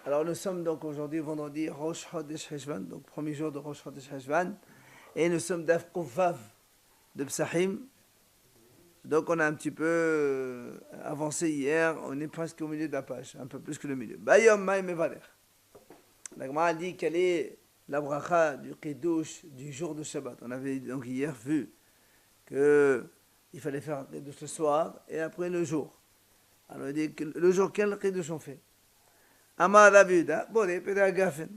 Alors nous sommes donc aujourd'hui vendredi Rosh Chodesh Heshvan, donc premier jour de Rosh Chodesh Heshvan, et nous sommes d'Af Kufav de Psachim. Donc on a un petit peu avancé hier, on est presque au milieu de la page, un peu plus que le milieu. Bayom Maï Mevaler. La Gemara dit quelle est la bracha du Kiddush du jour de Shabbat. On avait donc hier vu qu'il fallait faire un Kiddush le soir et après le jour. Alors il dit que le jour quel Kiddush on fait? Amar Ravuda, Boré Peda Gafen.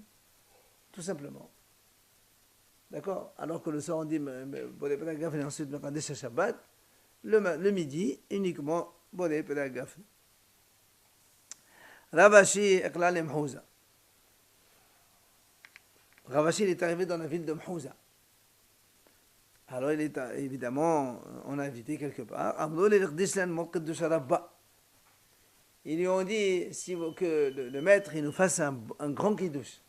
Tout simplement. D'accord? Alors que le soir on dit Boré Peda Gafen et ensuite Mekadesh Shabbat. Le midi, uniquement Boré Peda Gafen. Ravashi Eklal et Mhouza. Ravashi est arrivé dans la ville de Mhouza. Alors il est évidemment, on a invité quelque part. Amdoul et Rdislan Mokid de Sharabba. Ils lui ont dit que le maître il nous fasse un grand kiddush.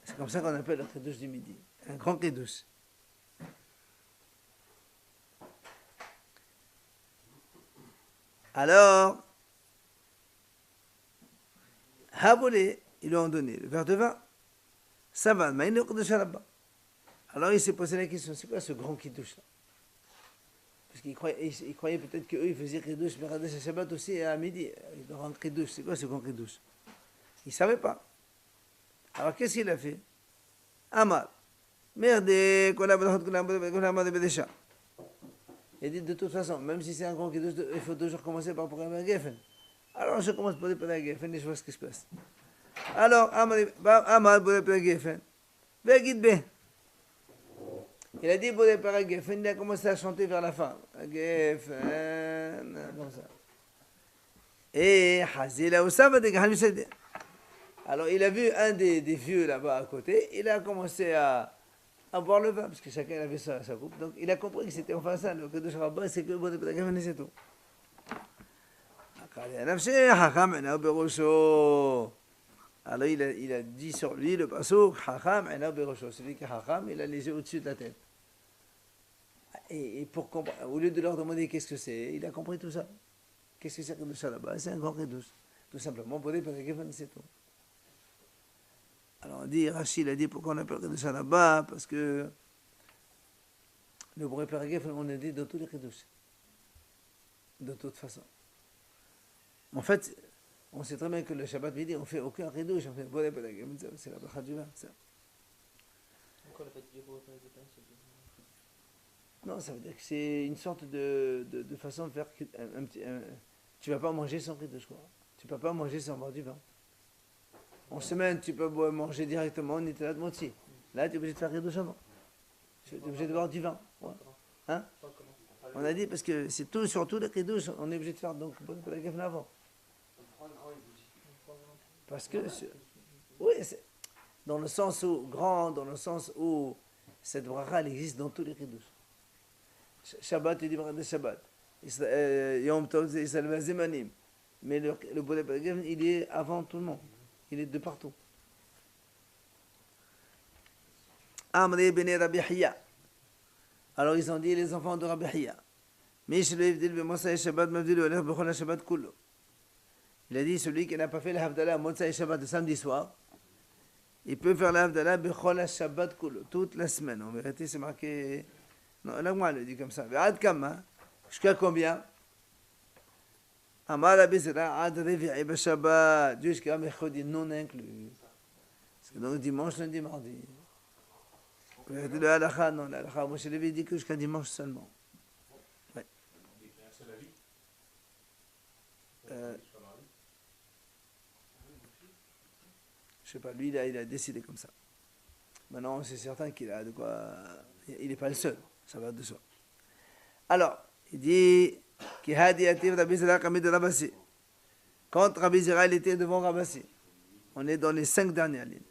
C'est comme ça qu'on appelle le kiddush du midi. Un grand kiddush. Alors, Habolé, ils lui ont donné le verre de vin. Ça va, mais il est kiddush là-bas. Alors il s'est posé la question, c'est quoi ce grand kiddush là? Parce qu'il croyait peut-être qu'eux, ils faisaient Kiddush, Mekadesh Shabbat aussi à midi. Le grand Kiddush, c'est quoi ce grand Kiddush? Il ne savait pas. Alors qu'est-ce qu'il a fait? Amar. Merde, il dit de toute façon, même si c'est un grand Kiddush, il faut toujours commencer par Pura Geffen. Alors je commence par Pura Geffen et je vois ce qui se passe. Alors, Amar, Pura Geffen. Begid Il a dit Boré Pera Geffen, il a commencé à chanter vers la fin. Geffen, comme ça. Et Hazila Oussama de Gahamisede. Alors il a vu un des vieux là-bas à côté, il a commencé à boire le vin, parce que chacun avait sa coupe. Donc il a compris que c'était enfin ça, le Kiddush Rabbah, c'est que Boré Pera Geffen, c'est tout. Alors il a dit sur lui le passouk, Hacham, celui qui est Hacham, il a les yeux au-dessus de la tête. Et pour comprendre, au lieu de leur demander qu'est-ce que c'est, il a compris tout ça. Qu'est-ce que c'est que ça là-bas? C'est un grand Kiddush. Tout simplement, pour dire c'est tout. Alors on dit, Rachid a dit pourquoi on appelle Kiddush là-bas? Parce que le Boré Pera Geffen, on a dit dans tous les Kiddush. De toute façon. En fait, on sait très bien que le Shabbat midi, on ne fait aucun Kiddush, on fait Boré Pera Geffen, c'est la bracha du vin. Pourquoi le fait de Boré Pera Geffen? Non, ça veut dire que c'est une sorte de façon de faire tu ne vas pas manger sans Kiddush, quoi. Tu ne peux pas manger sans boire du vin. En semaine, tu peux manger directement en état de motzi. Là, tu es obligé de faire Kiddush avant. Tu es obligé de boire du vin. Ouais. Hein? On a dit, parce que c'est tout, surtout le Kiddush, on est obligé de faire donc la Geffen avant. Parce que, oui, dans le sens où, dans le sens où cette bracha, elle existe dans tous les Kiddush. Shabbat, il dit de Shabbat. Yom Tov, c'est Isal Zemanim. Mais le Boré Pera Geffen, il est avant tout le monde. Il est de partout. Amri Bene Rabbi Hiya. Alors ils ont dit les enfants de Rabbi Hiya. Il a dit celui qui n'a pas fait la Havdalah Motsa et Shabbat le samedi soir, il peut faire la Havdalah Bechol Shabbat Kulo, toute la semaine. En vérité, c'est marqué. Non, là, moi, le dit comme ça. Jusqu'à combien? Amar Rabbi Zera, Ad Revi'i B'Shabbat, jusqu'à mercredi non inclus. C'est donc dimanche, lundi, mardi. Le halakha, non, le halakha, moi je l'avais dit que jusqu'à dimanche seulement. Ouais. Je sais pas, lui, il a décidé comme ça. Maintenant, c'est certain qu'il a de quoi. Il n'est pas le seul, ça va de soi. Alors, il dit quand Rabbi Zera il était devant Rabassi, on est dans les 5 dernières lignes.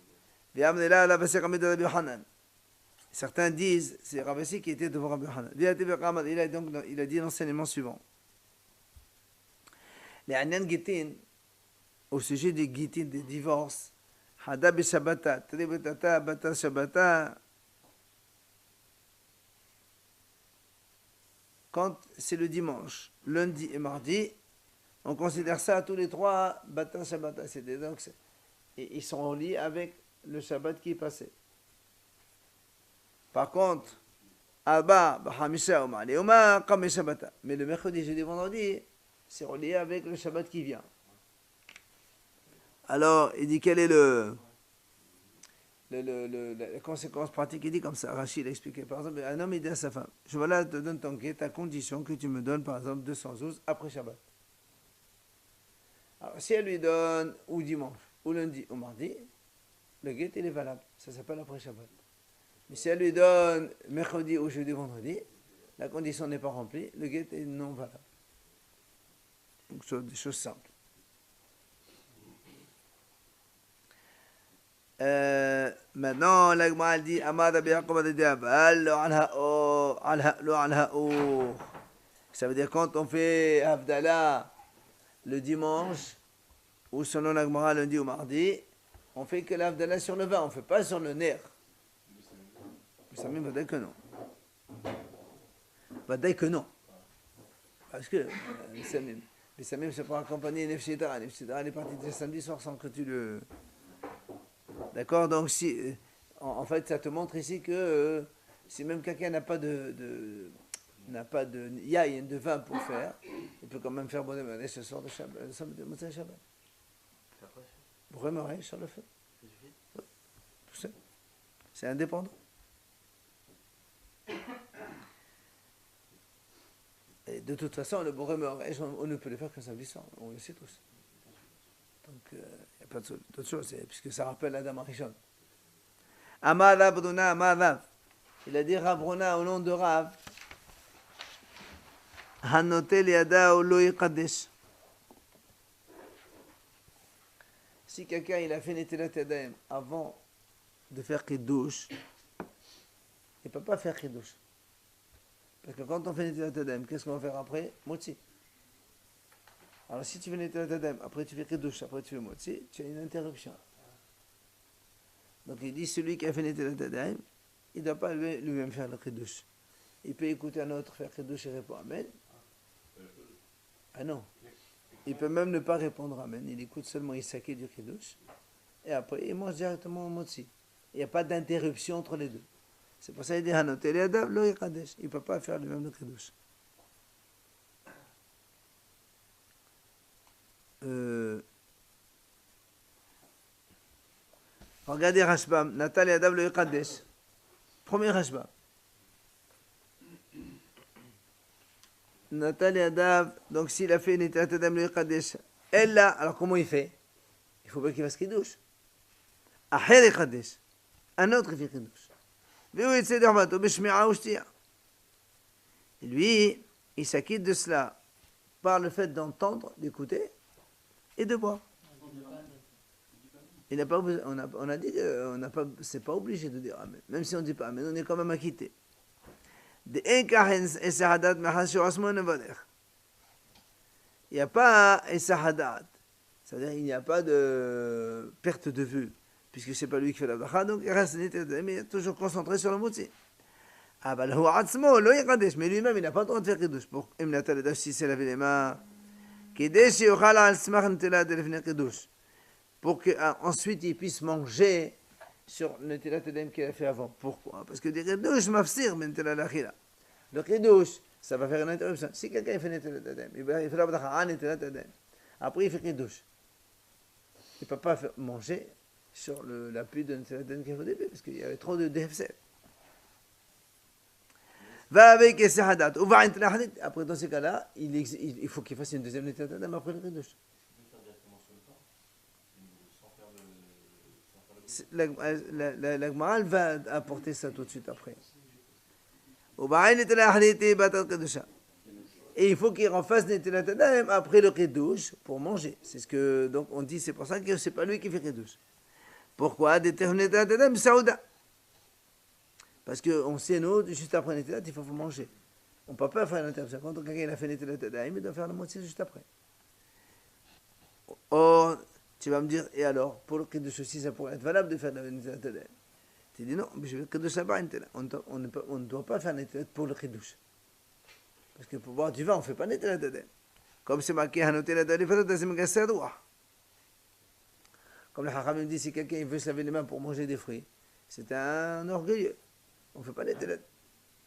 Certains disent c'est Rabassi qui était devant Rabbi Hanan. Il a dit l'enseignement suivant. Les Anyan Gitin, au sujet des Gitin, des divorces, Hada Bishabata, Tributata, Bata Shabata. Quand c'est le dimanche, lundi et mardi, On considère ça tous les trois Bata Shabbata. Donc, ils sont liés avec le Shabbat qui est passé. Par contre, Abba, Bahamisha, Omar, Léoma, Kame Shabbata. Mais le mercredi, jeudi, vendredi, c'est relié avec le Shabbat qui vient. Alors, il dit quelle est la conséquence pratique. Il dit comme ça, Rachid a expliqué. Par exemple, un homme il dit à sa femme, je voilà, te donne ton guet à condition que tu me donnes par exemple 212 après Shabbat. Alors, si elle lui donne ou dimanche, ou lundi, ou mardi, le guet il est valable. Ça s'appelle après Shabbat. Mais si elle lui donne mercredi ou jeudi, vendredi, la condition n'est pas remplie, le guet est non valable. Donc, ce sont des choses simples. Maintenant, l'Agma dit Amada bi'aqaba de diabal, ça veut dire quand on fait Havdalah le dimanche, ou selon l'Agma lundi ou mardi, on fait que l'Havdalah sur le vin, on ne fait pas sur le nerf. Ça me va dire que non. Va dire que non. Parce que les Samim, c'est pour accompagner Nefshita. Nefshita, elle est partie dès samedi soir sans que tu le. D'accord. Donc, si, en fait, ça te montre ici que si même quelqu'un n'a pas de yaïn, de vin pour faire, il peut quand même faire bonne ce soir de Shabbat, de Moussa Shabbat. Pour remémorer sur le feu. Tout ça. C'est indépendant. Et de toute façon, le Boré Meorech, on ne peut le faire qu'un samedi soir, on le sait tous. Donc, il n'y a pas d'autre chose, puisque ça rappelle Adam Arishon. Amar Rabrona, Amar Rav. Il a dit Rabrona au nom de Rav. Hanotel Yada Oloi Kadesh. Si quelqu'un il a fait Netilat Yadayim avant de faire Kiddush, il ne peut pas faire Kiddush. Parce que quand on fait Netilat Yadayim, qu'est-ce qu'on va faire après? Motzi. Alors si tu fais Netilat Yadayim, après tu fais Kiddush, après tu fais Motzi, tu as une interruption. Donc il dit celui qui a fait Netilat Yadayim, il ne doit pas lui-même faire le Kiddush. Il peut écouter un autre faire Kiddush et répondre Amen. Ah non. Il peut même ne pas répondre Amen. Il écoute seulement Isaki du Kiddush. Et après, il mange directement au Motzi. Il n'y a pas d'interruption entre les deux. C'est pour ça qu'il dit Hanotel Yadav lo yikadesh. Il ne peut pas faire lui-même le Kiddush. Regardez Rashbam. Natal Yadav lo yikadesh. Premier Rashbam. Natal Yadav. Donc s'il a fait Netilat Yadayim lo yikadesh. Elle là, alors comment il fait? Il faut bien qu'il fasse Kiddush. Aher yikadesh. Un autre il fait Kiddush. Lui, il s'acquitte de cela par le fait d'entendre, d'écouter et de boire. Il n'a pas, on a dit que c'est pas obligé de dire Amen. Même si on ne dit pas Amen, on est quand même acquitté. Il n'y a pas Esahadat. C'est-à-dire il n'y a pas de perte de vue. Puisque ce n'est pas lui qui fait la bracha, donc il reste mais toujours concentré sur le motzi. Ah bah mais lui-même il n'a pas le droit de faire kiddush. Pour si c'est laver les mains, pour qu'ensuite il puisse manger sur le netilat yadayim qu'il a fait avant. Pourquoi? Parce que des kiddush mafsir mentela l'achila. Le kiddush, ça va faire une interruption. Si quelqu'un fait netilat yadayim, il fait la bracha à netilat yadayim. Après il fait kiddush. Il ne peut pas manger sur l'appui de Netilat Yadayim qu'il faut début, parce qu'il y avait trop de DFC. Va avec Esahadat. Ou va après dans ces cas-là, il faut qu'il fasse une deuxième Netilat Yadayim après le Kiddush. La Gemara va apporter ça tout de suite après. Et il faut qu'il refasse Netilat Yadayim après le Kiddush pour manger. C'est ce que donc on dit, c'est pour ça que c'est pas lui qui fait Kiddush. Pourquoi? Parce qu'on sait, nous, juste après Netilat, il faut manger. On ne peut pas faire l'interruption. Quand quelqu'un a fait Netilat Yadayim, il doit faire le moitié juste après. Or, tu vas me dire, et alors, pour le Kiddush aussi, ça pourrait être valable de faire le Netilat Yadayim. Tu dis non, mais je veux que Kiddush là-bas, on ne doit pas faire Netilat pour le Kiddush. Parce que pour boire du vin, on ne fait pas Netilat Yadayim. Comme c'est marqué Hanoté la Dalifat, c'est marqué à droit. Comme le Hachamim dit, si quelqu'un veut se laver les mains pour manger des fruits, c'est un orgueilleux. On ne fait pas l'étilat.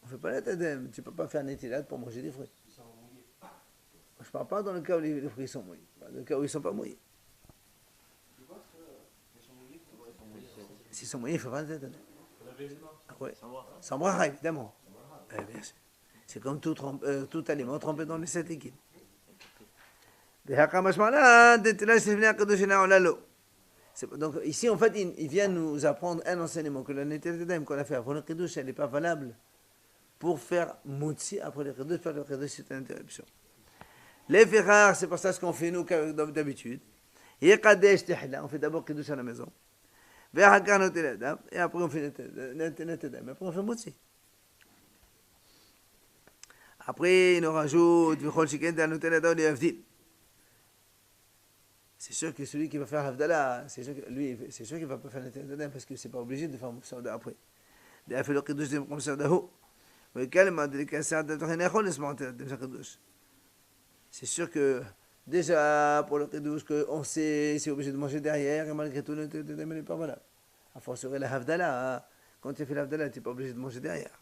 On ne fait pas l'étilat. Tu ne peux pas faire un étilat pour manger des fruits. Je ne parle pas dans le cas où les fruits sont mouillés. Dans le cas où ils ne sont pas mouillés. S'ils sont mouillés, il ne faut pas l'étilat. Ah ouais. Sans bracha, évidemment. Bien sûr. C'est comme tout aliment trempé dans les 7 liquides. Donc ici, en fait, il vient nous apprendre un enseignement que la Netilat qu'on a fait avant le Kiddush, elle n'est pas valable pour faire Moutsi après le Kiddush, faire le Kiddush, c'est une interruption. Les Ferrars, c'est pas ça ce qu'on fait nous d'habitude. On fait d'abord Kiddush à la maison. Et après on fait Netilat, mais après on fait Moutsi. Après, il nous rajoute c'est sûr que celui qui va faire Havdalah, c'est sûr qu'il va pas faire Netilat parce que c'est pas obligé de faire Moussauda après. C'est sûr que déjà pour le Kiddush, on sait c'est obligé de manger derrière et malgré tout, le Netilat n'est pas valable. A fortiori la Havdalah, quand tu fais la Havdalah, tu n'es pas obligé de manger derrière.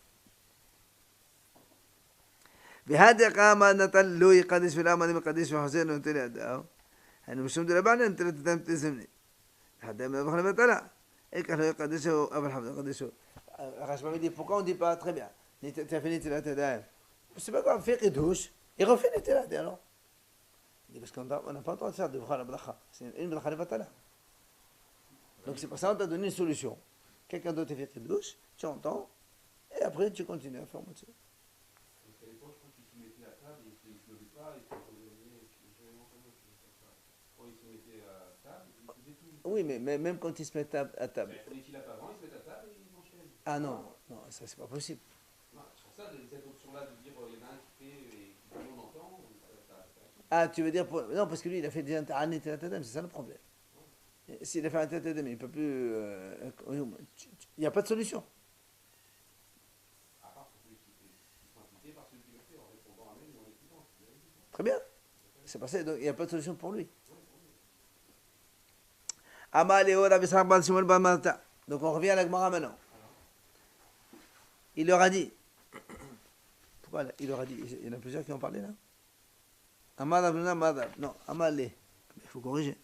بهذا قام نتل لو يقدس في الأمر مقدس في حسين ونتل أداه أنا مش مدري بعد أنت تتم تزمني حتى ما بخنا بطلع إيه كان يقدسه أبو الحمد يقدسه راشما me dit pourquoi on dit pas très bien tu as fini tes là c'est pas grave fais Kiddush et refais les là alors il dit parce qu'on n'a pas le droit de faire de bracha c'est une bracha de batala donc c'est pour ça qu'on t'a donné une solution quelqu'un d'autre fait Kiddush tu entends et après tu continues à faire moitié. Oui, mais même quand ils se mettent à table. Mais il a pas avant, ils se mettent à table et ils enchaînent. Ah non, ça c'est pas possible. Non, sur ça, cette option-là de dire il y en a un qui fait et qui tout le monde entend, Ah, tu veux dire non, parce que lui il a fait déjà un Netilat, c'est ça le problème. S'il a fait un Netilat, il ne peut plus. Il n'y a pas de solution. À part pour celui qui sont impliqués par celui qui le fait en répondant à même ou en écoutant. Très bien. C'est passé, donc il n'y a pas de solution pour lui. Donc on revient à la Gemara maintenant. Il leur a dit. Pourquoi il leur a dit? Il y en a plusieurs qui ont parlé là. Non, Amalé. Il faut corriger.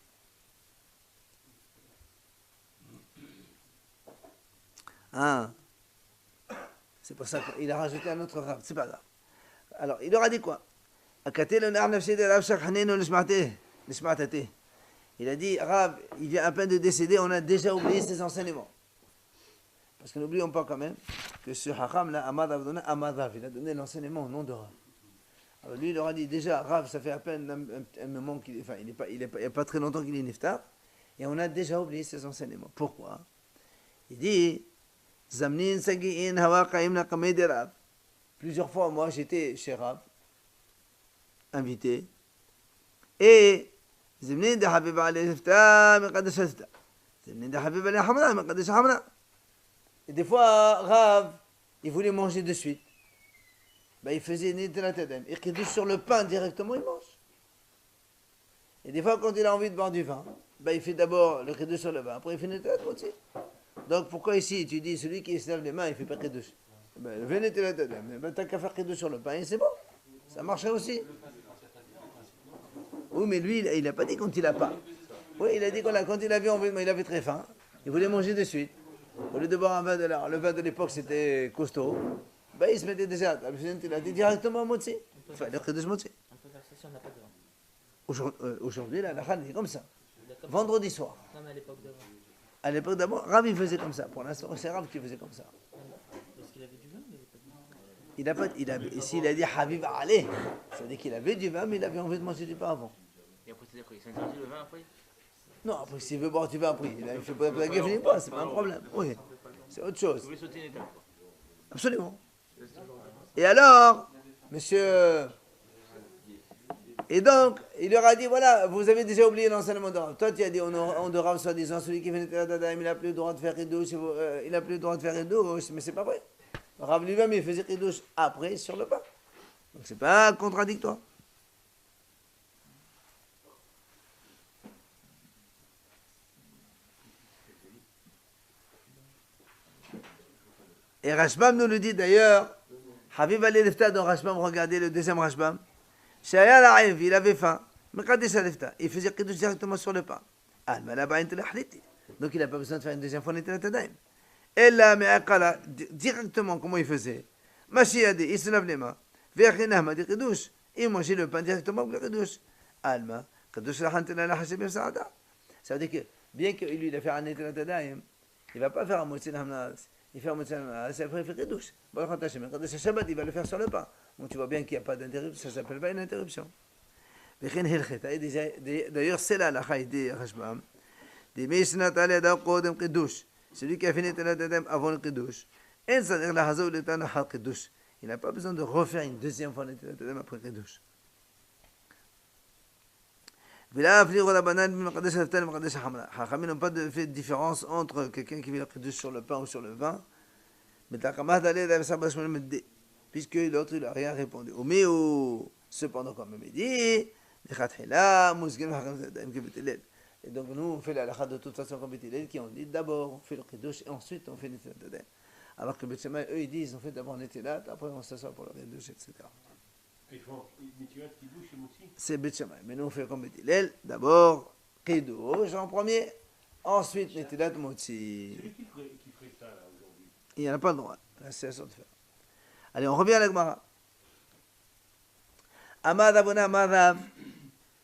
C'est pour ça qu'il a rajouté un autre rab. C'est pas grave. Alors, il leur a dit quoi? Il a dit, Rav, il vient à peine de décéder, on a déjà oublié ses enseignements. Parce que n'oublions pas quand même que ce Hacham, là, Amadav, il a donné l'enseignement au nom de Rav. Alors lui, il leur a dit, déjà, Rav, ça fait à peine un moment qu'il est, enfin, il n'y a pas très longtemps qu'il est niftar, et on a déjà oublié ses enseignements. Pourquoi? Il dit, Zamnin Sagi'in Hawa Qaimna Kamedi Rav. Plusieurs fois, moi, j'étais chez Rav, invité, et زمنين ده حبيب عليه شفتا من قدس شفتا زمنين ده حبيب عليه حمراء من قدس حمراء. Et des fois, Rav, il voulait manger de suite. Ben, il faisait Netilat Yadayim. Et Kiddush sur le pain directement, il mange. Et des fois, quand il a envie de boire du vin, ben, il fait d'abord le Kiddush sur le vin, après il fait Netilat aussi. Donc pourquoi ici, tu dis, celui qui se lave les mains, il ne fait pas Kiddush? Ben, fais Netilat Yadayim. Ben, t'as qu'à faire Kiddush sur le pain et c'est bon. Ça marcherait aussi. Oui, mais lui, il n'a pas dit quand il n'a pas. Oui, il a dit quand il avait envie, mais il avait très faim. Il voulait manger de suite. Au lieu de boire un vin de l'art, le vin de l'époque c'était costaud. Ben, il se mettait déjà. Il a dit directement Motzi. Enfin, le Kiddush Motzi. On peut faire ça si on n'a pas de vin. Aujourd'hui, la Khan est comme ça. Vendredi soir. Non, mais à l'époque d'avant. À l'époque d'avant, Rav il faisait comme ça. Pour l'instant, c'est Rav qui faisait comme ça. Est-ce qu'il avait du vin? Il avait pas de vin. Ici, il a dit Habib Ali. C'est-à-dire qu'il avait du vin, mais il avait envie de manger du pain avant. Et après, c'est-à-dire qu'il s'interdit le vin après? Non, après, s'il veut boire du vin, après, il ne fait pas la gueule, pas, c'est pas un problème. Oui, c'est autre chose. Vous voulez sauter une étape? Absolument. Et alors, monsieur. Et donc, il leur a dit voilà, vous avez déjà oublié l'enseignement de Rav. Toi, tu as dit on de Rav, soi-disant, celui qui vient de Tadadaim, il n'a plus le droit de faire Kiddush, il n'a plus le droit de faire Kiddush, mais c'est pas vrai. Rav lui-même, il faisait Kiddush après sur le pain. Donc, c'est pas contradictoire. Et Rashbam nous le dit d'ailleurs. Habib al-Lifta dans Rashbam, regardez le deuxième Rashbam. Shaya La'ev, il avait faim. Mekadesh al-Lifta, il faisait Kiddush directement sur le pain. Donc il n'a pas besoin de faire une deuxième fois Netilat Yadayim. Et là, mais Akala, directement, comment il faisait? Mashiade, il se lave les mains. Ve'achinahma dit Kiddush. Il mangeait le pain directement avec le Kiddush. Alma, Kiddush Lahantela Lahashibim Sa'ada. Ça veut dire que, bien que lui, il a fait un Netilat Yadayim, il ne va pas faire un Motzi Hamnas. Il fait un Motzi Hamnas, après il fait Kiddush. Bon, quand Kiddush Shabbat, il va le faire sur le pain. Donc tu vois bien qu'il n'y a pas d'interruption, ça ne s'appelle pas une interruption. D'ailleurs, c'est là la chaï des Rashbam. Celui qui a fini avant le Kiddush. Il n'a pas besoin de refaire une deuxième fois après le Kiddush. Chachamim n'ont pas fait de différence entre quelqu'un qui vit le Kiddush sur le pain ou sur le vin. Puisque l'autre il n'a rien répondu. Cependant, comme il dit, et donc nous on fait la halakha de toute façon comme Bethilel qui ont dit d'abord on fait le Kiddush et ensuite on fait Netilat Yadayim. Alors que Beth Shammai eux ils disent on fait d'abord Netilat, après on s'assoit pour le Kiddush, etc. C'est Beth Shammai, mais nous on fait comme Bethilel, d'abord Kiddush en premier, ensuite Netilat Motzi. C'est lui qui ferait ça là aujourd'hui. Il n'y en a pas le droit, c'est la sorte de faire. Allez, on revient à la Gemara. Amad Abuna Amad.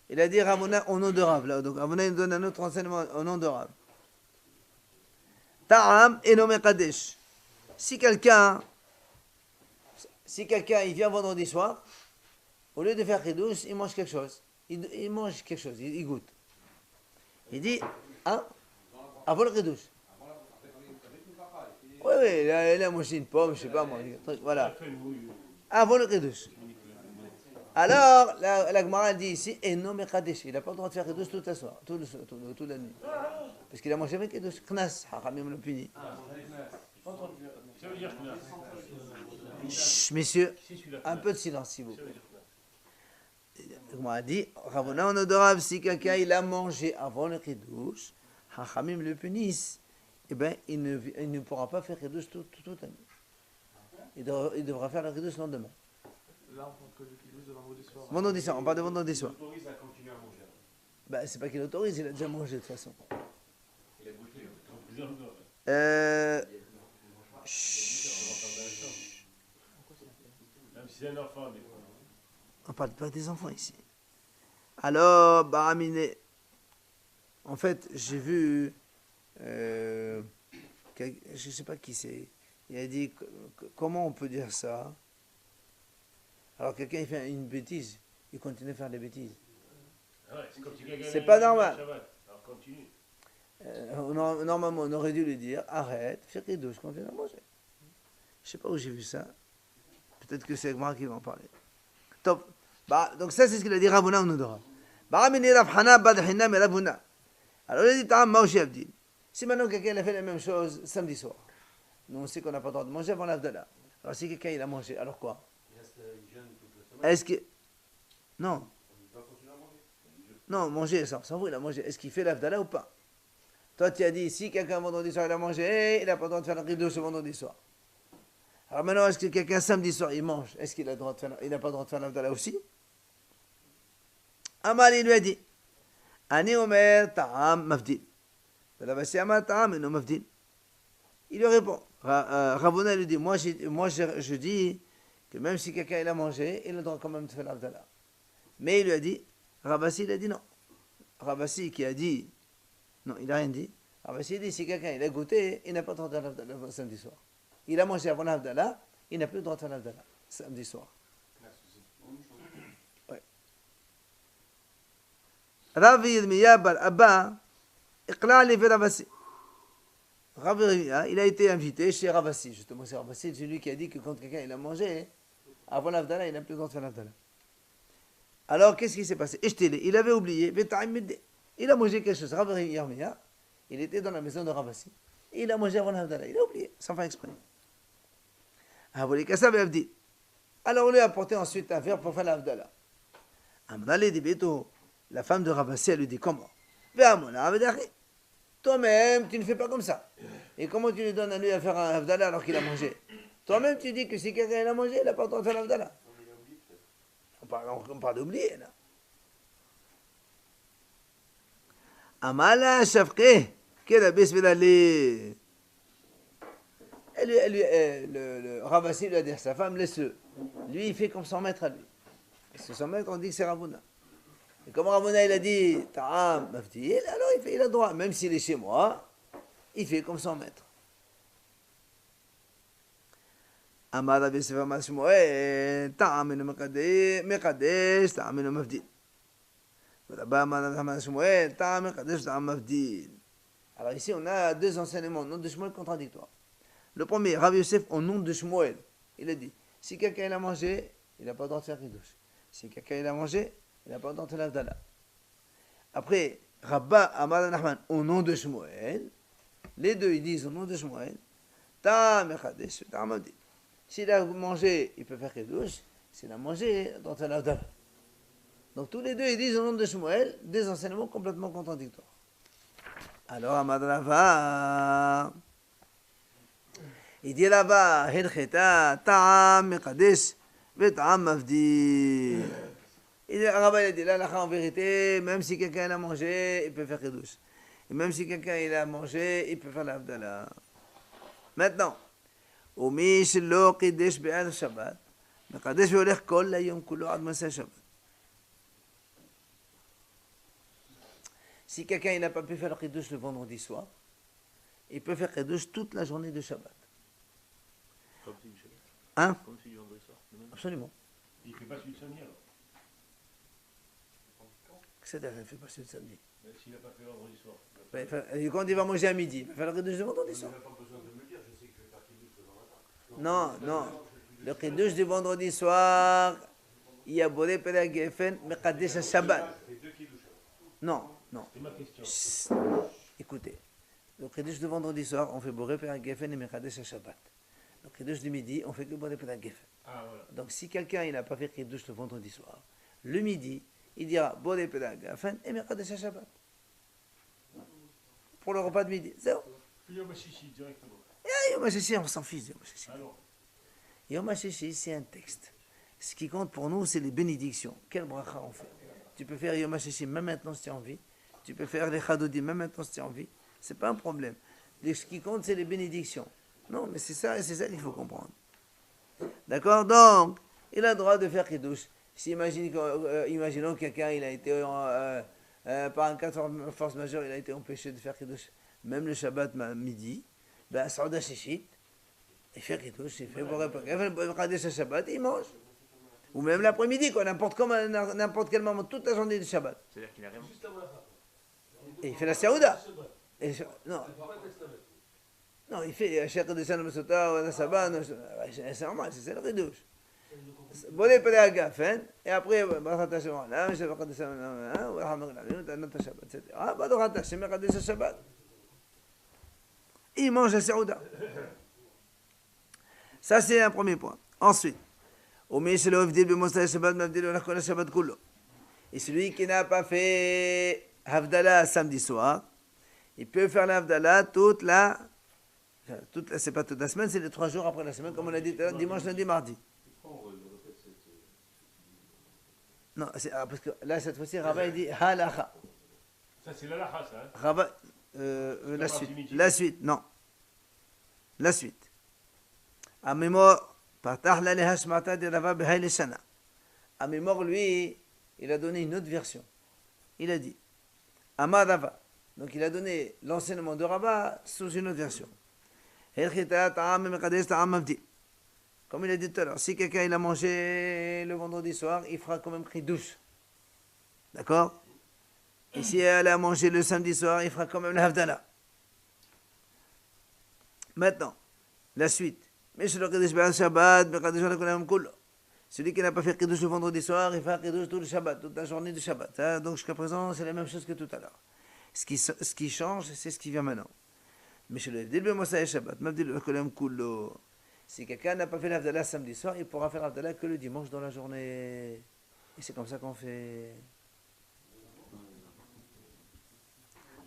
Il a dit Ramona au nom de Rav. Là. Donc Ramona il nous donne un autre enseignement au nom de Rav. Ta'am et nommé Kadesh. Si quelqu'un il vient vendredi soir, au lieu de faire Kiddush, il mange quelque chose. Il mange quelque chose, il goûte. Il dit, hein, avant le Kiddush. Oui, il a mangé une pomme, je sais pas, moi, voilà. Avant le Kiddush. Alors, la Gemara dit ici, et non, mais Kadesh, il n'a pas le droit de faire Kiddush toute la soirée, toute la nuit. Parce qu'il a mangé avec Kiddush. Knas, Hachamim le punit. Ça veut dire Chut, messieurs, un peu de silence, s'il vous plaît. La Gemara dit, Ravona, on adore, si quelqu'un il a mangé avant le Kiddush, Hachamim le punissent. Eh bien, il ne pourra pas faire Kiddush toute la nuit. Il devra faire le Kiddush le lendemain. Là, on compte que le Kiddush de vendredi soir. Vendredi soir, on parle de vendredi soir. il autorise à continuer à manger. Bah, c'est pas qu'il autorise, il a déjà mangé de toute façon. Il a goûté. Même si c'est un enfant, des fois. On parle pas des enfants ici. Alors, Baramine, en fait, j'ai vu, je sais pas qui c'est, il a dit, comment on peut dire ça? Alors quelqu'un il fait une bêtise, il continue à faire des bêtises. Ouais, c'est pas normal. Alors continue. Normalement, on aurait dû lui dire, arrête, fais Kiddush, continue à manger. Je sais pas où j'ai vu ça. Peut-être que c'est moi qui va en parler. Top. Bah, donc ça, c'est ce qu'il a dit Ravuna ou Nodora. Alors il a dit, Ta'am Maoshi Abdil. Si maintenant quelqu'un a fait la même chose samedi soir, nous on sait qu'on n'a pas le droit de manger avant l'Avdallah. Alors si quelqu'un il a mangé, alors quoi? Est-ce que... Non. Non, manger, ça s'en fout, il a mangé. Est-ce qu'il fait l'Avdallah ou pas? Toi, tu as dit, si quelqu'un vendredi soir il a mangé, il n'a pas le droit de faire le rideau ce vendredi soir. Alors maintenant, est-ce que quelqu'un samedi soir il mange? Est-ce qu'il a le droit de faire, il n'a pas le droit de faire l'Avdallah aussi? Amal, il lui a dit, Ani Omer Ta'am Mafdil. Balabasi Amar Ta'am et non Mafdil. Il lui répond, Ravuna lui dit, moi je dis que même si quelqu'un il a mangé, il a le droit quand même de faire l'Avdallah. Mais il lui a dit, Ravasi il a dit non. Ravasi qui a dit, non, il n'a rien dit. Ravasi dit, si quelqu'un il a goûté, il n'a pas le droit de faire l'Avdallah samedi soir. Il a mangé avant l'Avdallah, il n'a plus le droit de faire l'Avdallah samedi soir. Ouais. Ravi Yirmiya Bar Abba, Iqla li fi Ravasi. Rav Yirmiya, il a été invité chez Ravasi. Justement, c'est Ravasi, c'est lui qui a dit que quand quelqu'un il a mangé, avant l'Avdallah, il n'a plus le droit de faire l'Avdallah. Alors, qu'est-ce qui s'est passé? Il avait oublié, il a mangé quelque chose. Rav Yirmiya, il était dans la maison de Ravasi. Il a mangé avant l'Avdallah, il a oublié, sans faire exprès. Alors on lui a apporté ensuite un verre pour faire l'Avdallah. La femme de Ravasi, elle lui dit comment? Toi-même, tu ne fais pas comme ça. Et comment tu lui donnes à lui à faire un Havdalah alors qu'il a mangé? Toi-même, tu dis que si quelqu'un il a mangé, il n'a pas le droit de faire l'Havdalah. On parle d'oublier, là. Amala Shafqih, كده بسم الله ليه le Ravassi lui a dit à sa femme, laisse-le. Lui, il fait comme son maître à lui. Parce que son maître, on dit que c'est Ravuna. Et comme Ravuna, il a dit, Ta'am, mafdil, alors il a droit. Même s'il est chez moi, il fait comme son maître. Amar Rabbi Sefer Shmuel, Ta'am inu mekadesh, Ta'am inu mafdil. Là-bas, Amar Rabbi Shmuel, Ta'am mekadesh, Ta'am mafdil. Alors ici, on a deux enseignements, nom de Shmuel contradictoires. Le premier, Rabbi Yosef, au nom de Shmuel, il a dit, si quelqu'un il a mangé, il n'a pas le droit de faire Kiddush. Si quelqu'un il a mangé, il n'a pas le droit de faire l'Avdallah. Après, Rabba Amar Nachman, au nom de Shmuel, les deux, ils disent au nom de Shmuel, Ta Mechadesh, Ta Mavdi. S'il a mangé, il peut faire Kiddush. S'il a mangé, il doit faire l'Avdallah. Donc tous les deux, ils disent au nom de Shmuel, des enseignements complètement contradictoires. Alors, Amar Rava, il dit là-bas, Hilcheta, Ta'am, Mekadesh, Veta'am, Mavdi. Il dit, Rabba, il a dit, là, en vérité, même si quelqu'un a mangé, il peut faire Kiddush. Et même si quelqu'un il a mangé, il peut faire l'Avdallah. Maintenant, Omi Shilo Kiddush Be'al Shabbat, Mekadesh Ve'olech Kol Layom Kulo Ad Maseh Shabbat. Si quelqu'un n'a pas pu faire le Kiddush le vendredi soir, il peut faire Kiddush toute la journée de Shabbat. Comme si du Shabbat. Hein? Comme si du vendredi soir. Absolument. Il ne fait pas celui de samedi alors. C'est-à-dire qu'il ne fait pas celui de samedi. Mais s'il n'a pas fait vendredi soir. Quand il va manger à midi, il va faire le Kiddush de vendredi soir. Non, non. Le Kiddush du vendredi soir, il y a Boré Pera Geffen, Mekadesh Shabbat. Non, non. C'est ma question. Chut. Écoutez, le Kiddush de vendredi soir, on fait Boré Pera Geffen et Mekadesh Shabbat. Le Kiddush du midi, on fait que Boré Pera Geffen. Ah voilà. Donc si quelqu'un n'a pas fait Kiddush le vendredi soir, le midi, il dira Boré Pera Geffen et Mekadesh Shabbat. Pour le repas de midi. C'est bon. Yom HaShishi directement. Yom HaShishi, on s'en fiche. Yom HaShishi. Alors, Yom HaShishi, c'est un texte. Ce qui compte pour nous, c'est les bénédictions. Quel bracha on fait? Tu peux faire Yom HaShishi même maintenant si tu as envie. Tu peux faire les Chadodim même maintenant si tu as envie. C'est pas un problème. Ce qui compte, c'est les bénédictions. Non, mais c'est ça qu'il faut comprendre. D'accord? Donc, il a le droit de faire Kiddush. Si imaginons que quelqu'un, il a été, par un cas de force majeure, il a été empêché de faire Kiddush, même le Shabbat midi, ben, Saouda Shishit, il fait Kiddush, il fait Kadesh Shabbat, il mange. Ou même l'après-midi, quoi, n'importe quel moment, toute la journée du Shabbat. C'est-à-dire qu'il a rien. Et il fait la Saouda. Non. Non, il fait Cheikh de San Masota ou la Sabah, c'est normal, c'est le Kiddush. Bonne Pera Gafen, et après, Baruch Hashem, là, je vais faire Kadesh Shabbat, ou Alhamdulillah, Shabbat, etc. Baruch Hashem, Kadesh Shabbat. Il mange la Saouda. Ça, c'est un premier point. Ensuite, et celui qui n'a pas fait Havdalah samedi soir, il peut faire l'Havdalah c'est pas toute la semaine, c'est les 3 jours après la semaine, comme on a dit dimanche, lundi, mardi. Non, parce que là, cette fois-ci, Rabba, il dit halacha. ça c'est l'alaha, ça. Hein. Rabba, la suite, non. La suite. Amimor, partah la lehashmata de Rabba behayle shana. Amimor, lui, il a donné une autre version. Il a dit, Amar Rava. Donc il a donné l'enseignement de Rabba sous une autre version. Comme il a dit tout à l'heure, si quelqu'un il a mangé le vendredi soir, il fera quand même Kiddush. D'accord? Et si elle a mangé le samedi soir, il fera quand même l'Havdalah. Maintenant, la suite. Celui qui n'a pas fait Kiddush le vendredi soir, il fera Kiddush tout le Shabbat, toute la journée du Shabbat. Donc jusqu'à présent, c'est la même chose que tout à l'heure. Ce qui change, c'est ce qui vient maintenant. Mais chez le début de Shabbat, si quelqu'un n'a pas fait l'Havdalah samedi soir, il pourra faire l'Havdalah que le dimanche dans la journée. Et c'est comme ça qu'on fait.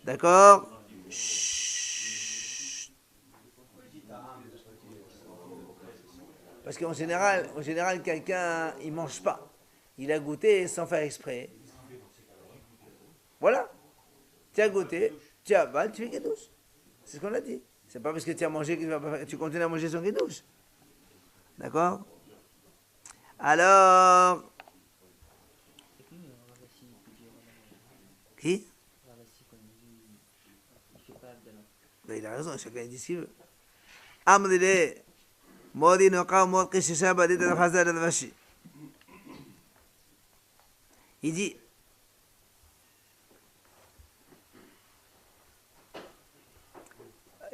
D'accord? Chut. Parce qu'en général, quelqu'un, il mange pas. Il a goûté sans faire exprès. Voilà. Tu as goûté, tu as avalé, tu fais Kiddush. C'est ce qu'on a dit. C'est pas parce que tu as mangé que tu continues à manger son Kiddush. D'accord? Alors, C'est qui Ravasi peut dire qui? Ravasi, quand il dit il fait pas Abdallah. Ben, il a raison, chacun dit ce qu'il veut. Amdile, Modi Noka, Modi Shishaba, dit la Hazar de Vashi. Il dit,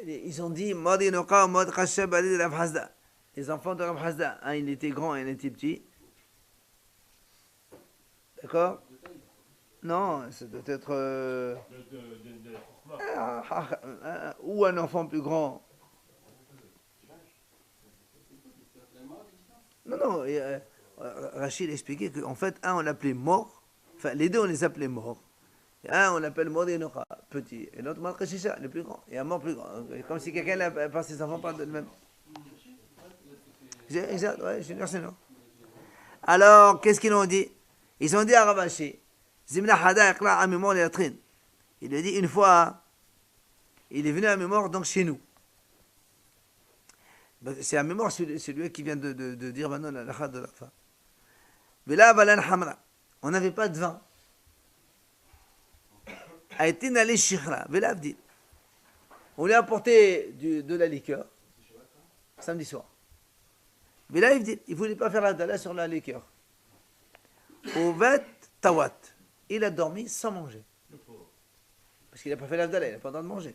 ils ont dit, Modi Noka, Modi Shishaba, dit la Hazar. Les enfants de Rav Hazda, un il était grand et un il était petit. D'accord? Non, ça doit être ou un enfant plus grand. Non, Rachid expliquait qu'en fait, un on l'appelait mort, enfin les deux on les appelait morts. Et un on l'appelle mort et Nora, petit, et l'autre mort Kashisha, le plus grand, et un mort plus grand. Comme si quelqu'un n'a pas ses enfants par de même. Exact, ouais, je suis non. Alors, qu'est-ce qu'ils ont dit? Ils ont dit à Ravashi, Zimna Hada Iqla Amimor Yatrin. Il a dit une fois, il est venu à Amimor, donc chez nous. C'est Amimor, c'est lui qui vient de dire maintenant la lacha de la fin. Vela Balan Hamra. On n'avait pas de vin. Aïtin Ali Shikhra, Vela Avdil. On lui a apporté de la liqueur, samedi soir. Mais là, il ne voulait pas faire l'Abdallah sur la liqueur. Ovet Tawat. Il a dormi sans manger. Parce qu'il n'a pas fait l'Abdallah, il n'a pas le temps de manger.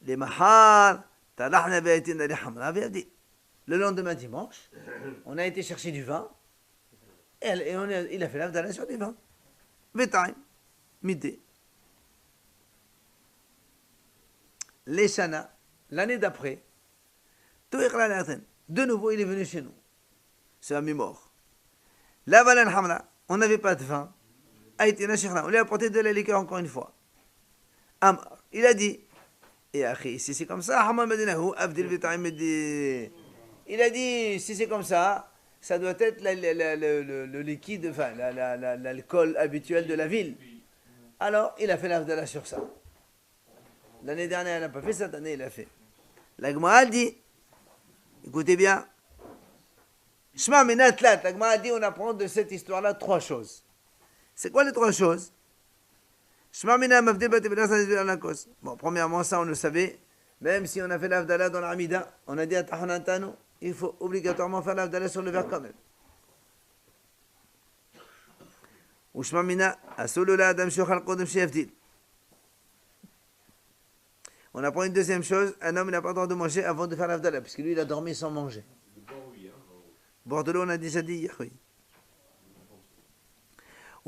Les Mahar, Talahna Be'atina li Hamra, le lendemain dimanche, on a été chercher du vin, et il a fait l'Abdallah sur du vin. Vetaim, midi. Les Shana, l'année d'après, de nouveau, il est venu chez nous. C'est un mi-mort. La Balan Hamra, on n'avait pas de vin. On lui a apporté de la liqueur encore une fois. Amar, il a dit, et akhi, si c'est comme ça, il a dit, si c'est comme ça, ça doit être le liquide, enfin, l'alcool habituel de la ville. Alors, il a fait l'Avdallah sur ça. L'année dernière, il n'a pas fait, cette année, il a fait. La Gemara dit, écoutez bien, Shema Minatlat, la Gemara dit, on apprend de cette histoire-là 3 choses. C'est quoi les 3 choses? Shema Minat Mavdil Bati B'Nas Nizbil Anakos. Bon, premièrement, ça on le savait, même si on a fait l'Avdallah dans l'Amida, on a dit à Tahanantano, il faut obligatoirement faire l'Avdallah sur le verre quand même. Ou Shema Minat, Asulula Adam Shochal Kodem Shefdil. On apprend une deuxième chose, un homme n'a pas le droit de manger avant de faire l'Avdallah, parce que lui il a dormi sans manger. Bordelot, on a déjà dit hier, oui.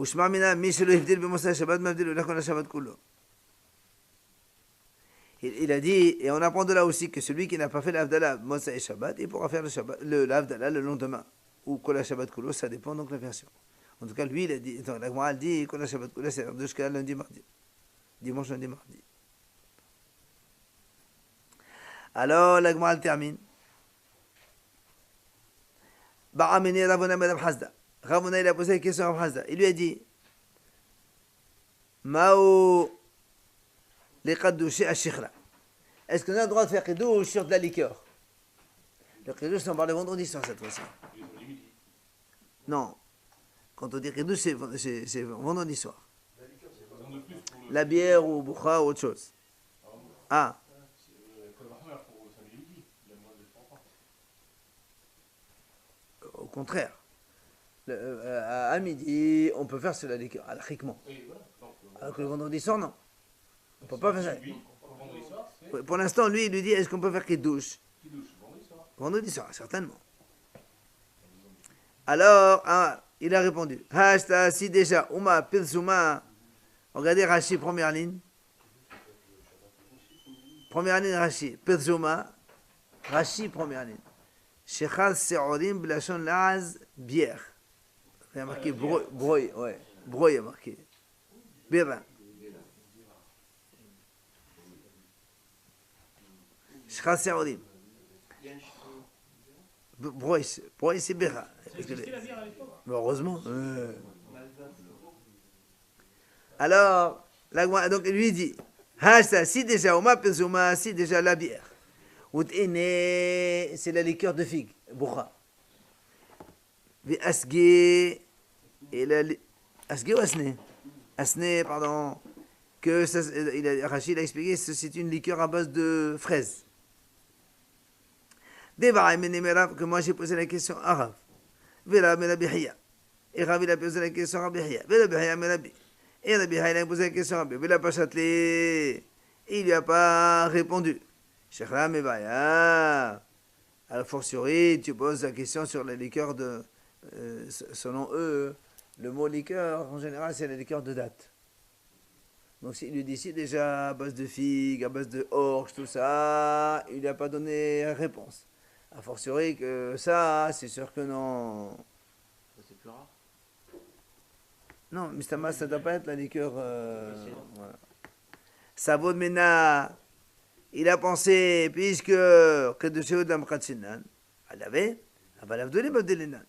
Il a dit, et on apprend de là aussi que celui qui n'a pas fait l'Avdallah, Moshe et Shabbat, il pourra faire l'Avdallah le lendemain. Ou Kola Shabbat Kulo, ça dépend donc de la version. En tout cas, lui, il a dit, la Gemara dit, Kola Shabbat Kulo, c'est jusqu'à lundi, mardi. Dimanche, lundi, mardi. Alors, la Gemara termine. Ba'amini Ravuna Madame Hazda. Ravuna, il a posé la question à Rav Hazda. Il lui a dit, Mao les Kadouché à Shikhla. Est-ce qu'on a le droit de faire Kidouche sur de la liqueur? Le Kidouche, on parle le vendredi soir cette fois-ci. Non. Quand on dit Kidouche, c'est vendredi soir. La bière ou Boucha ou autre chose. Ah. Au contraire. À midi, on peut faire sur la liqueur, alchiquement. Alors que le vendredi soir, non. On ne peut pas faire ça. Pour l'instant, lui, il lui dit, est-ce qu'on peut faire Kidouche? Vendredi soir, certainement. Alors, il a répondu, Hashta, si déjà, Uma, Pilsuma, regardez Rashi, première ligne. Première ligne, Rashi, Pilsuma, Rashi, première ligne. Shechal Se'orim, Blachon Laz, bière. Il y a marqué broye, ouais. Broye, il y a marqué. Birra. Shechal Se'orim. Broïs, c'est Béra. Ça existait la bière à l'époque? Heureusement. Alors, donc il lui dit, Hasta, si déjà, si déjà la bière, c'est la liqueur de figue, Bourra. Asgé, et la. Asgé ou Asné? Asné, pardon. Que ça, Rachid a expliqué, c'est une liqueur à base de fraises. Que moi j'ai posé la question à Rav. Vela Melabihia. Et Rav il a posé la question à Rabihia. Vela Bihia Melabi. Et Rabihia il a posé la question à Rabbi. Vela Pachatli. Il lui a pas répondu. Shekha Mebaya. À la fortiori, tu poses la question sur les liqueurs de. Selon eux, le mot liqueur, en général, c'est la liqueur de date. Donc s'il lui dit si déjà à base de figues, à base de orge, tout ça, il n'a pas donné réponse. A fortiori que ça, c'est sûr que non. Ça, c'est plus rare. Non, Mistama, ça ne doit pas être la liqueur. Voilà. Savod Mena, il a pensé, puisque Kedushéo Dam Khatsinan, elle avait, Abalavdoli Babdelinan.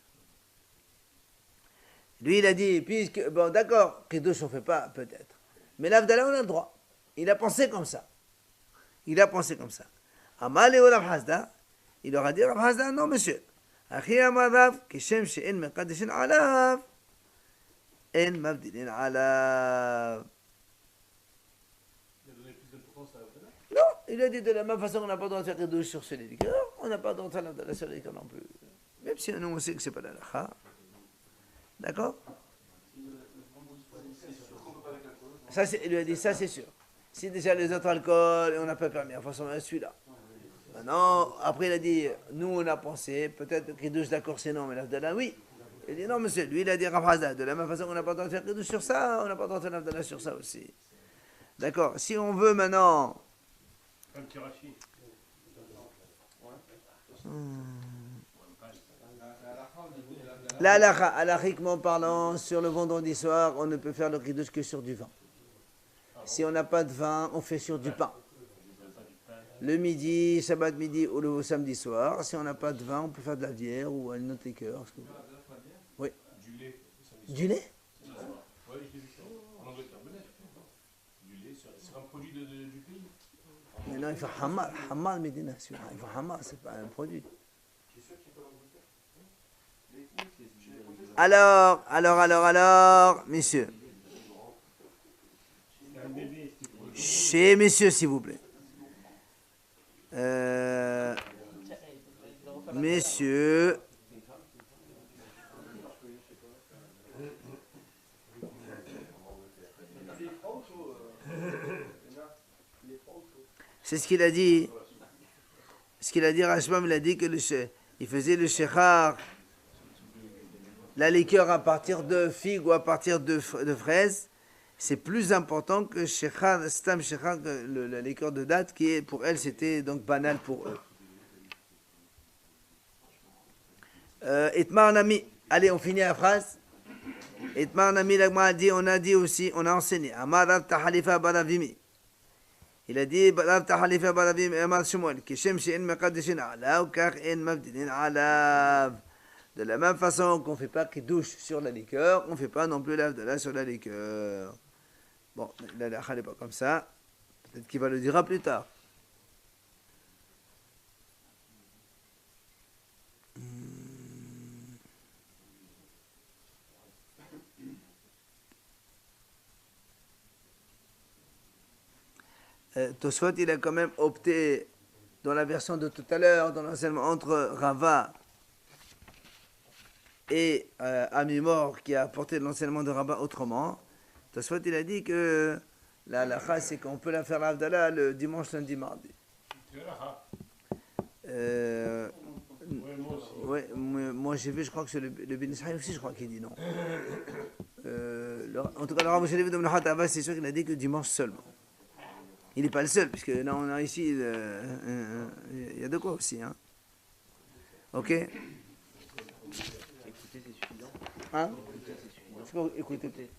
Lui, il a dit, puisque, bon, d'accord, Kedush, on ne fait pas, peut-être. Mais l'Avdala, on a le droit. Il a pensé comme ça. Amal et Rav Hasda, il leur a dit, Rav Hasda, non, monsieur. Achi Amar Rav, Kishem she'en mekadeshin alav, en mavdilin alav. Il a donné plus d'importance à l'Avdala? Non, il a dit de la même façon qu'on n'a pas le droit de faire Kedush sur ce liqueurs, on n'a pas le droit de faire l'Avdala sur les liqueurs non plus. Même si nous, on sait que ce n'est pas la lacha. D'accord? Ça, il lui a dit, ça c'est sûr. Si déjà les autres alcools, on n'a pas permis, enfin, on a celui-là. Maintenant, après il a dit, nous on a pensé, peut-être Kiddush d'accord c'est non, mais l'Avdala oui. Il a dit non monsieur, lui il a dit Rav Hasda, de la même façon qu'on n'a pas le droit de faire Kiddush sur ça, on n'a pas le droit de faire l'Avdala sur ça aussi. D'accord, si on veut maintenant... Un petit rachis. Là, alachiquement parlant, sur le vendredi soir, on ne peut faire le Kiddush que sur du vin. Si on n'a pas de vin, on fait sur du pain. Le midi, Shabbat midi ou le samedi soir. Si on n'a pas de vin, on peut faire de la bière ou une autre liqueur. Oui. Du lait. Du lait? Oui, je l'ai vu ça. En Angleterre, du lait, c'est un produit du pays. Mais non, il faut Hammal Medina. Il faut Hammal, c'est pas un produit. Alors, messieurs. Chez messieurs, s'il vous plaît. Messieurs. C'est ce qu'il a dit. Rashbam, il a dit que il faisait le shechar, la liqueur à partir de figues ou à partir de fraises. C'est plus important que shechar, stam shechar, la liqueur de date, qui est, pour elle, c'était donc banal pour eux. Etmar Nami, allez, on finit la phrase. Etmar Nami, on a dit aussi, on a enseigné. Amar Tahalifa Baravimi. Il a dit, Rav Tahalifa Baravimi, Amar Shmuel, Kishem she'en mekadeshin alav, kach en mavdilin alav. De la même façon qu'on ne fait pas Kiddush sur la liqueur, on ne fait pas non plus l'Avdala sur la liqueur. Bon, la lacha n'est pas comme ça. Peut-être qu'il va le dire plus tard. Tosfot, il a quand même opté, dans la version de tout à l'heure, dans l'enseignement entre Rava et Amimor, qui a apporté l'enseignement de Rava autrement. Tosfot, il a dit que la lacha, c'est qu'on peut la faire l'Avdala le dimanche, lundi, mardi. Ouais, moi j'ai vu, je crois que c'est le Ben Israël aussi, je crois qu'il dit non. En tout cas, le Rav Moshe Levi de Menachat Abbas, c'est sûr qu'il a dit que dimanche seulement. Il n'est pas le seul, puisque là on a ici, il y a de quoi aussi. Hein. Ok. Écouter, c'est suffisant. Hein? C'est quoi Écoutez.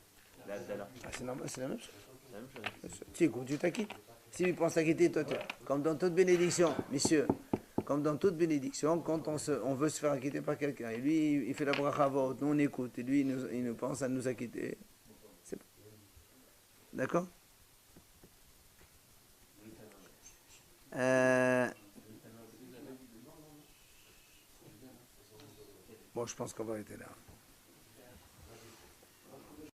L'Avdala. C'est normal, c'est la même chose. C'est la même chose. Tu écoutes, tu t'acquittes. Si tu penses t'acquitter, toi, comme dans toute bénédiction, messieurs, Comme dans toute bénédiction, quand on veut se faire acquitter par quelqu'un, et lui, il fait la bracha avot, nous on écoute, et lui, il nous pense à nous acquitter. C'est bon. D'accord? Bon, je pense qu'on va arrêter là.